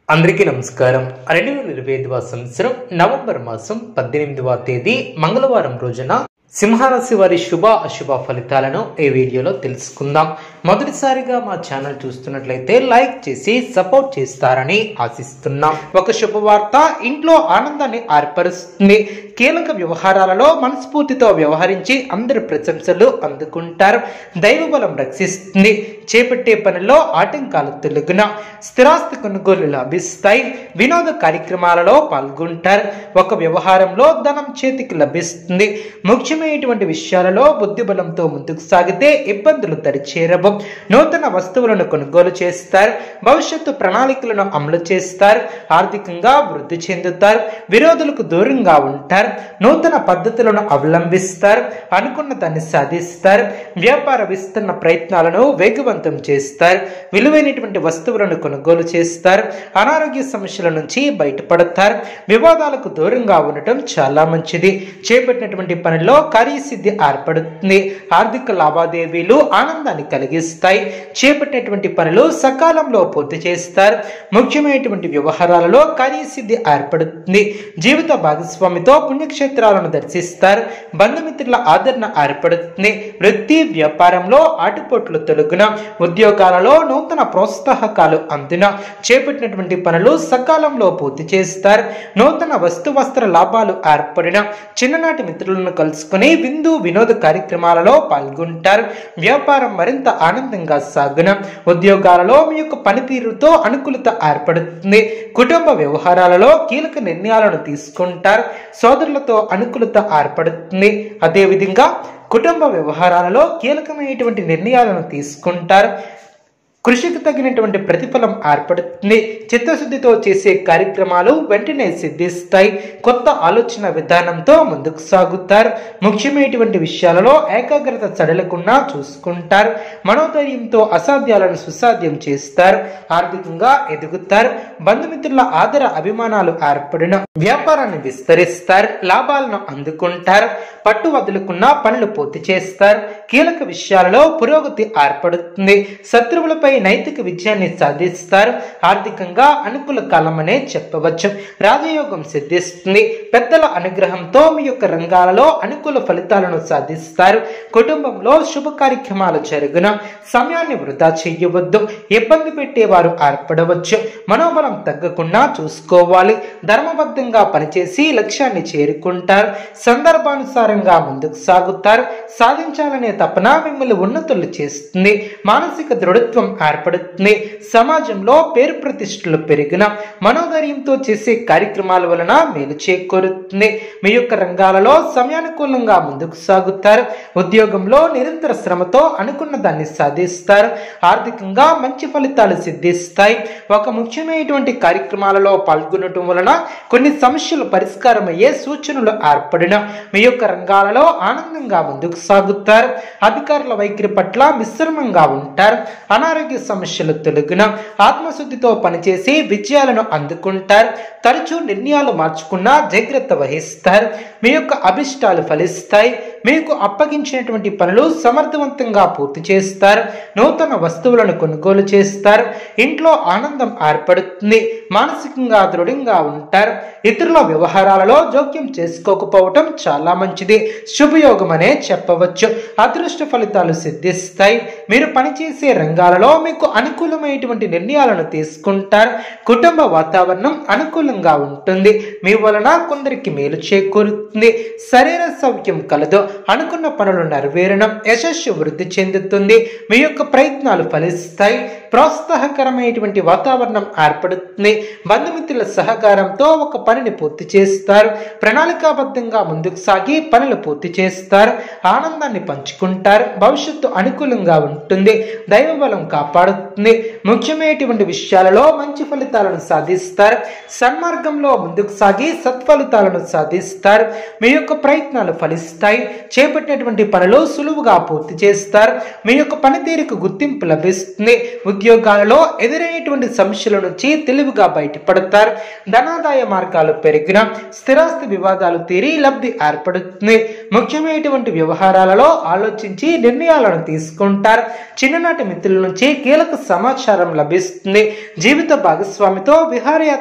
అందరికీ నమస్కారం. 2025వ సంవత్సరం నవంబర్ మాసం 18వ తేదీ మంగళవారం రోజున సింహరాశి వారి శుభ అశుభ ఫలితాలను ఈ వీడియోలో తెలుసుకుందాం. మొదటిసారిగా మా ఛానల్ చూస్తున్నట్లయితే లైక్ చేసి సపోర్ట్ చేస్తారని ఆశిస్తున్నాం. ఒక శుభవార్త ఇంట్లో ఆనందాన్ని ఏర్పరుస్తుంది. కీలక వ్యవహారాలలో మనస్ఫూర్తితో వ్యవహరించి అందరి ప్రశంసలు అందుకుంటారు. దైవబలం రక్షిస్తుంది. చేపట్టే పనిలో ఆటంకాలు తొలగున స్థిరాస్తి కొనుగోలు లభిస్తాయి. వినోద కార్యక్రమాలలో పాల్గొంటారు. ఒక వ్యవహారంలో ధనం చేతికి లభిస్తుంది. ముఖ్యమైనటువంటి విషయాలలో బుద్ధిబలంతో ముందుకు సాగితే ఇబ్బందులు దరిచేరవు. నూతన వస్తువులను కొనుగోలు చేస్తారు. భవిష్యత్తు ప్రణాళికలను అమలు చేస్తారు. ఆర్థికంగా వృద్ధి చెందుతారు. విరోధులకు దూరంగా ఉంటారు. నూతన పద్ధతులను అవలంబిస్తారు. అనుకున్న దాన్ని సాధిస్తారు. వ్యాపార విస్తరణ ప్రయత్నాలను వేగవంతం చేస్తారు. విలువైనటువంటి వస్తువులను కొనుగోలు చేస్తారు. అనారోగ్య సమస్యల నుంచి బయటపడతారు. వివాదాలకు దూరంగా ఉండటం చాలా మంచిది. చేపట్టినటువంటి పనిలో కార్యసిద్ధి ఏర్పడుతుంది. ఆర్థిక లావాదేవీలు ఆనందాన్ని కలిగిస్తాయి. చేపట్టినటువంటి పనులు సకాలంలో పూర్తి చేస్తారు. ముఖ్యమైనటువంటి వ్యవహారాలలో కార్యసిద్ధి ఏర్పడుతుంది. జీవిత భాగస్వామితో పుణ్యక్షేత్రాలను దర్శిస్తారు. బంధుమిత్రుల ఆదరణ ఏర్పడుతుంది. వృత్తి వ్యాపారంలో ఆటుపోట్లు తొలగున ఉద్యోగాలలో నూతన ప్రోత్సాహకాలు అందున చేపట్టినటువంటి పనులు సకాలంలో పూర్తి చేస్తారు. నూతన వస్త్ర లాభాలు ఏర్పడిన చిన్ననాటి మిత్రులను కలుసుకుని విందు వినోద కార్యక్రమాలలో పాల్గొంటారు. వ్యాపారం మరింత ఆనందంగా సాగున ఉద్యోగాలలో మీ యొక్క పనితీరుతో అనుకూలత ఏర్పడుతుంది. కుటుంబ వ్యవహారాలలో కీలక నిర్ణయాలను తీసుకుంటారు. సోదరులతో అనుకూలత ఏర్పడుతుంది. అదేవిధంగా కుటుంబ వ్యవహారాలలో కీలకమైనటువంటి నిర్ణయాలను తీసుకుంటారు. కృషికి తగినటువంటి ప్రతిఫలం ఏర్పడుతుంది. చిత్తశుద్ధితో చేసే కార్యక్రమాలు వెంటనే సిద్ధిస్తాయి. కొత్త ఆలోచన విధానంతో ముందుకు సాగుతారు. ముఖ్యమైనటువంటి విషయాలలో ఏకాగ్రత సడలకుండా చూసుకుంటారు. మనోధైర్యంతో అసాధ్యాలను సుసాధ్యం చేస్తారు. ఆర్థికంగా ఎదుగుతారు. బంధుమిత్రుల ఆదర అభిమానాలు ఏర్పడిన వ్యాపారాన్ని విస్తరిస్తారు. లాభాలను అందుకుంటారు. పట్టు వదులుకున్న పనులు పూర్తి చేస్తారు. కీలక విషయాలలో పురోగతి ఏర్పడుతుంది. శత్రువులపై నైతిక విజయాన్ని సాధిస్తారు. ఆర్థికంగా అనుకూల కాలమనే చెప్పవచ్చు. రాజయోగం సిద్ధిస్తుంది. పెద్దల అనుగ్రహంతో మీ యొక్క రంగాలలో అనుకూల ఫలితాలను సాధిస్తారు. కుటుంబంలో శుభ కార్యక్రమాలు జరుగున సమయాన్ని వృధా చేయవద్దు. ఇబ్బంది పెట్టేవారు ఏర్పడవచ్చు. మనోబలం తగ్గకుండా చూసుకోవాలి. ధర్మబద్ధంగా పనిచేసి లక్ష్యాన్ని చేరుకుంటారు. సందర్భానుసారంగా ముందుకు సాగుతారు. సాధించాలనే తపన మిమ్మల్ని ఉన్నతులు చేస్తుంది. మానసిక దృఢత్వం ఏర్పడుతుంది. సమాజంలో పేరు ప్రతిష్టలు పెరిగిన మనోధైర్యంతో చేసే కార్యక్రమాల వలన మేలు చేకూరుతుంది. మీ యొక్క రంగాలలో సమయానుకూలంగా ముందుకు సాగుతారు. ఉద్యోగంలో నిరంతర శ్రమతో అనుకున్న దాన్ని సాధిస్తారు. ఆర్థికంగా మంచి ఫలితాలు సిద్ధిస్తాయి. ఒక ముఖ్యమైనటువంటి కార్యక్రమాలలో పాల్గొనటం వలన కొన్ని సమస్యలు పరిష్కారం అయ్యే సూచనలు ఏర్పడిన మీ యొక్క రంగాలలో ఆనందంగా ముందుకు సాగుతారు. అధికారుల వైఖరి పట్ల మిశ్రమంగా ఉంటారు. అనారోగ్య సమస్యలు తొలగిన ఆత్మశుద్ధితో పనిచేసి విజయాలను అందుకుంటారు. తరచూ నిర్ణయాలు మార్చుకున్నా జాగ్రత్త వహిస్తారు. మీ యొక్క అభిష్టాలు ఫలిస్తాయి. మీకు అప్పగించినటువంటి పనులు సమర్థవంతంగా పూర్తి చేస్తారు. నూతన వస్తువులను కొనుగోలు చేస్తారు. ఇంట్లో ఆనందం ఏర్పడుతుంది. మానసికంగా దృఢంగా ఉంటారు. ఇతరుల వ్యవహారాలలో జోక్యం చేసుకోకపోవటం చాలా మంచిది. శుభయోగం అనే చెప్పవచ్చు. అదృష్ట ఫలితాలు సిద్ధిస్తాయి. మీరు పనిచేసే రంగాలలో మీకు అనుకూలమైనటువంటి నిర్ణయాలను తీసుకుంటారు. కుటుంబ వాతావరణం అనుకూలంగా ఉంటుంది. మీ వలన కొందరికి మేలు చేకూరుతుంది. శరీర సౌఖ్యం కలదు. అనుకున్న పనులు నెరవేరడం యశస్సు వృద్ధి చెందుతుంది. మీ యొక్క ప్రయత్నాలు ఫలిస్తాయి. ప్రోత్సాహకరమైనటువంటి వాతావరణం ఏర్పడుతుంది. బంధుమిత్రుల సహకారంతో ఒక పనిని పూర్తి చేస్తారు. ప్రణాళికాబద్ధంగా ముందుకు సాగి పనులు పూర్తి చేస్తారు. ఆనందాన్ని పంచుకుంటారు. భవిష్యత్తు అనుకూలంగా ఉంటుంది. దైవబలం కాపాడుతుంది. ముఖ్యమైనటువంటి విషయాలలో మంచి ఫలితాలను సాధిస్తారు. సన్మార్గంలో ముందుకు సాగి సత్ఫలితాలను సాధిస్తారు. మీ యొక్క ప్రయత్నాలు ఫలిస్తాయి. చేపట్టినటువంటి పనులు సులువుగా పూర్తి చేస్తారు. మీ యొక్క పనితీరుకు గుర్తింపు లభిస్తుంది. ఉద్యోగాలలో ఎదురైనటువంటి సమస్యల నుంచి తెలివిగా బయటపడతారు. ధనాదాయ మార్గాలు పెరిగిన, స్థిరాస్తి వివాదాలు తీరి లబ్ధి ఏర్పడుతుంది. ముఖ్యమైనటువంటి వ్యవహారాలలో ఆలోచించి నిర్ణయాలను తీసుకుంటారు. చిన్ననాటి మిత్రుల నుంచి కీలక సమాచారం లభిస్తుంది. జీవిత భాగస్వామితో విహారయాత్ర